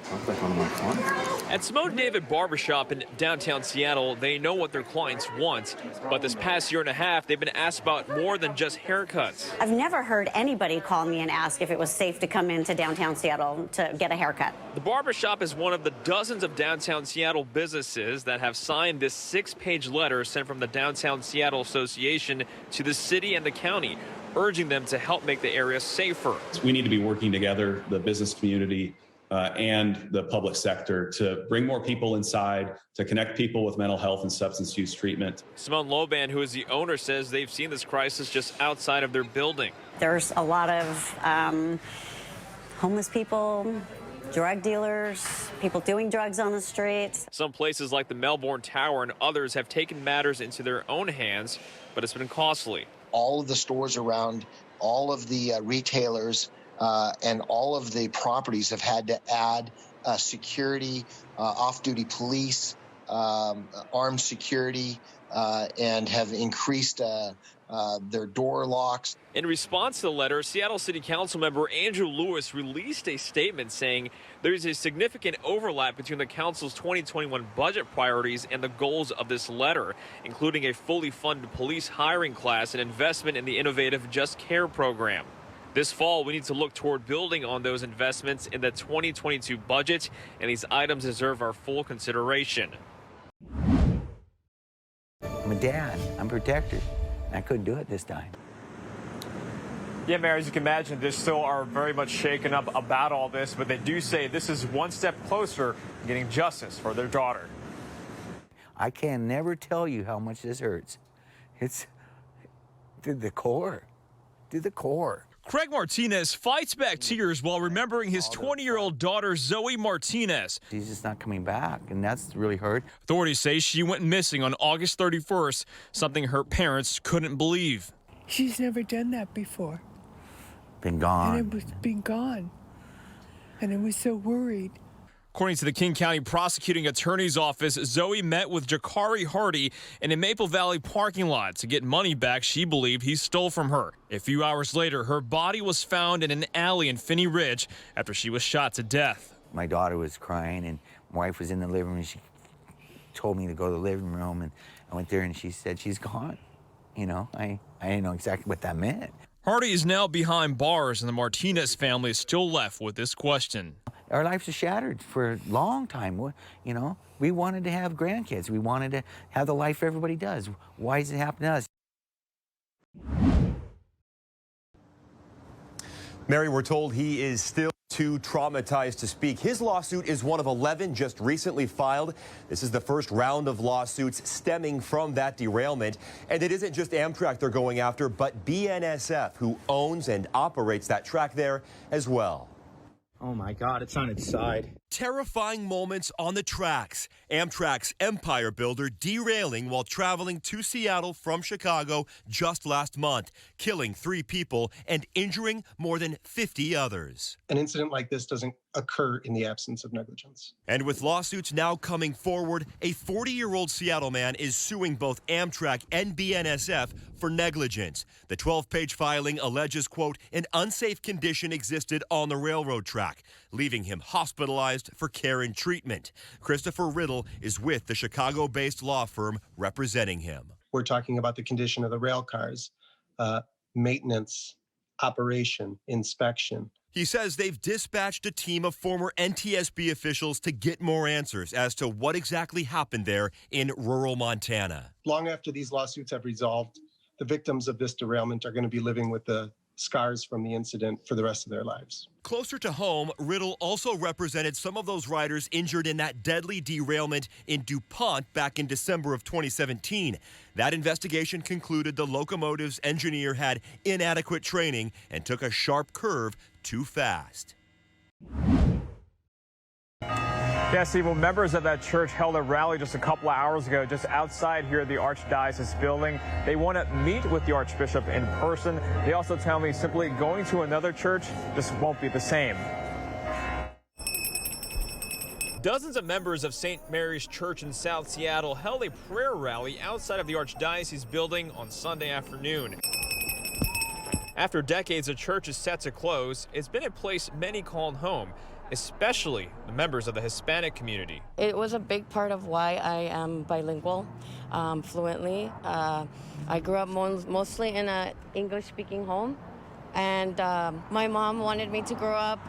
Sounds like one of my clients. At Simone David Barbershop in downtown Seattle, they know what their clients want. But this past year and a half, they've been asked about more than just haircuts. I've never heard anybody call me and ask if it was safe to come into downtown Seattle to get a haircut. The Barbershop is one of the dozens of downtown Seattle businesses that have signed this 6-page letter sent from the Downtown Seattle Association to the city and the county, urging them to help make the area safer. We need to be working together, the business community and the public sector, to bring more people inside, to connect people with mental health and substance use treatment. Simone Loban, who is the owner, says they've seen this crisis just outside of their building. There's a lot of homeless people, drug dealers, people doing drugs on the streets. Some places like the Melbourne Tower and others have taken matters into their own hands, but it's been costly. All of the stores around, all of the retailers, and all of the properties have had to add security, off-duty police, armed security, and have increased their door locks. In response to the letter, Seattle City Council member Andrew Lewis released a statement saying there is a significant overlap between the council's 2021 budget priorities and the goals of this letter, including a fully funded police hiring class and investment in the innovative Just Care program. This fall, we need to look toward building on those investments in the 2022 budget, and these items deserve our full consideration. I'm a dad. I'm a protector. I couldn't do it this time. Yeah, Mayor, as you can imagine, they still are very much shaken up about all this, but they do say this is one step closer to getting justice for their daughter. I can never tell you how much this hurts. It's to the core, to the core. Craig Martinez fights back tears while remembering his 20-year-old daughter, Zoey Martinez. She's just not coming back, and that's really hurt. Authorities say she went missing on August 31st, something her parents couldn't believe. She's never done that before. Been gone. And it was been gone. And I was so worried. According to the King County Prosecuting Attorney's Office, Zoey met with Jacaree Hardy in a Maple Valley parking lot to get money back she believed he stole from her. A few hours later, her body was found in an alley in Phinney Ridge after she was shot to death. My daughter was crying, and my wife was in the living room. She told me to go to the living room, and I went there, and she said, she's gone. You know, I didn't know exactly what that meant. Hardy is now behind bars, and the Martinez family is still left with this question. Our lives are shattered for a long time. You know, we wanted to have grandkids. We wanted to have the life everybody does. Why does it happen to us? Mary, we're told he is still too traumatized to speak. His lawsuit is one of 11 just recently filed. This is the first round of lawsuits stemming from that derailment. And it isn't just Amtrak they're going after, but BNSF, who owns and operates that track there as well. Oh my God, it's on its side. Terrifying moments on the tracks. Amtrak's Empire Builder derailing while traveling to Seattle from Chicago just last month, killing 3 people and injuring more than 50 others. An incident like this doesn't occur in the absence of negligence. And with lawsuits now coming forward, a 40-year-old Seattle man is suing both Amtrak and BNSF for negligence. The 12-page filing alleges, quote, an unsafe condition existed on the railroad track, leaving him hospitalized for care and treatment. Christopher Riddle is with the Chicago-based law firm representing him. We're talking about the condition of the rail cars, maintenance, operation, inspection. He says they've dispatched a team of former NTSB officials to get more answers as to what exactly happened there in rural Montana. Long after these lawsuits have resolved, the victims of this derailment are going to be living with the scars from the incident for the rest of their lives. Closer to home, Riddle also represented some of those riders injured in that deadly derailment in DuPont back in December of 2017. That investigation concluded the locomotive's engineer had inadequate training and took a sharp curve too fast. Yeah, Steve, well, members of that church held a rally just a couple of hours ago just outside here at the Archdiocese building. They want to meet with the Archbishop in person. They also tell me simply going to another church just won't be the same. Dozens of members of St. Mary's Church in South Seattle held a prayer rally outside of the Archdiocese building on Sunday afternoon. After decades, the church is set to close. It's been a place many called home. especially the members of the Hispanic community. It was a big part of why I am bilingual fluently. I grew up mostly in an English-speaking home. And my mom wanted me to grow up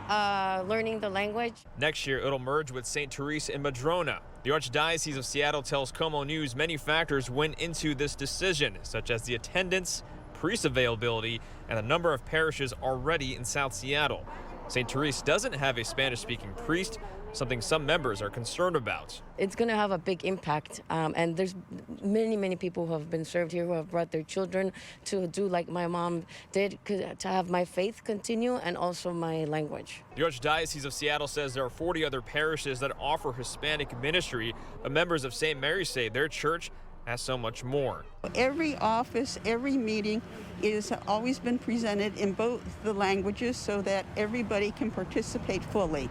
learning the language. Next year, it'll merge with St. Teresa in Madrona. The Archdiocese of Seattle tells KOMO News many factors went into this decision, such as the attendance, priest availability, and the number of parishes already in South Seattle. St. Teresa doesn't have a Spanish-speaking priest, something some members are concerned about. It's going to have a big impact, and there's many people who have been served here who have brought their children to do like my mom did, to have my faith continue and also my language. The Archdiocese of Seattle says there are 40 other parishes that offer Hispanic ministry, but members of St. Mary's say their church has so much more. Every office, every meeting is always been presented in both the languages so that everybody can participate fully.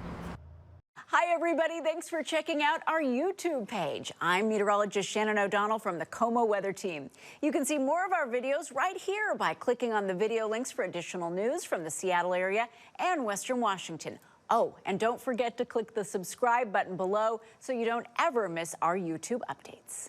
Hi, everybody. Thanks for checking out our YouTube page. I'm meteorologist Shannon O'Donnell from the KOMO Weather Team. You can see more of our videos right here by clicking on the video links for additional news from the Seattle area and Western Washington. Oh, and don't forget to click the subscribe button below so you don't ever miss our YouTube updates.